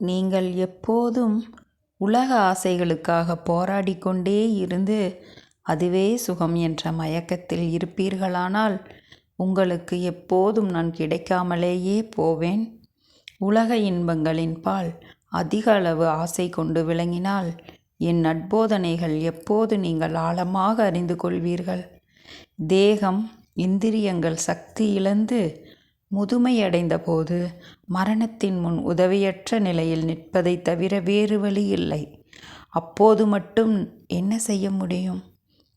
நீங்கள் எப்போதும் உலக ஆசைகளுக்காக போராடிக்கொண்டே இருந்து அதுவே சுகம் என்ற மயக்கத்தில் இருப்பீர்களானால் உங்களுக்கு எப்போதும் நான் கிடைக்காமலேயே போவேன். உலக இன்பங்களின் பால் அதிக அளவு ஆசை கொண்டு விளங்கினால் என் நட்போதனைகள் எப்போது நீங்கள் ஆழமாக அறிந்து கொள்வீர்கள். தேகம் இந்திரியங்கள் சக்தி இழந்து முதுமையடைந்த போது மரணத்தின் முன் உதவியற்ற நிலையில் நிற்பதைத் தவிர வேறு வழி இல்லை. அப்போது மட்டும் என்ன செய்ய முடியும்?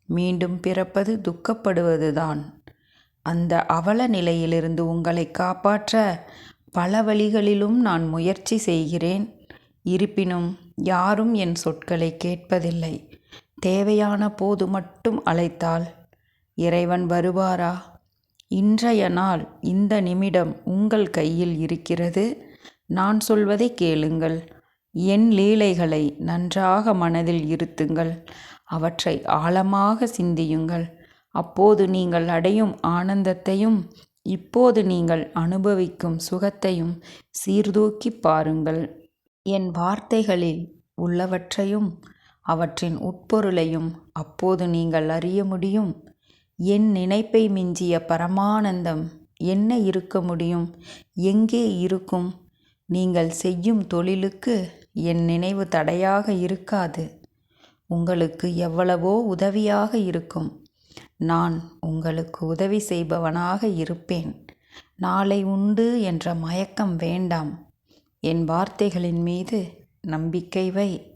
மீண்டும் பிறப்பது துக்கப்படுவதுதான். அந்த அவல நிலையிலிருந்து உங்களை காப்பாற்ற பல வழிகளிலும் நான் முயற்சி செய்கிறேன். இருப்பினும் யாரும் என் சொற்களை கேட்பதில்லை. தேவையான போது மட்டும் அழைத்தால் இறைவன் வருவாரா? இன்றைய நாள், இந்த நிமிடம் உங்கள் கையில் இருக்கிறது. நான் சொல்வதை கேளுங்கள். என் லீலைகளை நன்றாக மனதில் இருத்துங்கள். அவற்றை ஆழமாக சிந்தியுங்கள். அப்போது நீங்கள் அடையும் ஆனந்தத்தையும் இப்போது நீங்கள் அனுபவிக்கும் சுகத்தையும் சீர்தூக்கி பாருங்கள். என் வார்த்தைகளில் உள்ளவற்றையும் அவற்றின் உட்பொருளையும் அப்போது நீங்கள் அறிய முடியும். என் நினைப்பை மிஞ்சிய பரமானந்தம் என்ன இருக்க முடியும்? எங்கே இருக்கும்? நீங்கள் செய்யும் தொழிலுக்கு என் நினைவு தடையாக இருக்காது. உங்களுக்கு எவ்வளவோ உதவியாக இருக்கும். நான் உங்களுக்கு உதவி செய்பவனாக இருப்பேன். நாளை உண்டு என்ற மயக்கம் வேண்டாம். என் வார்த்தைகளின் மீது நம்பிக்கை வை.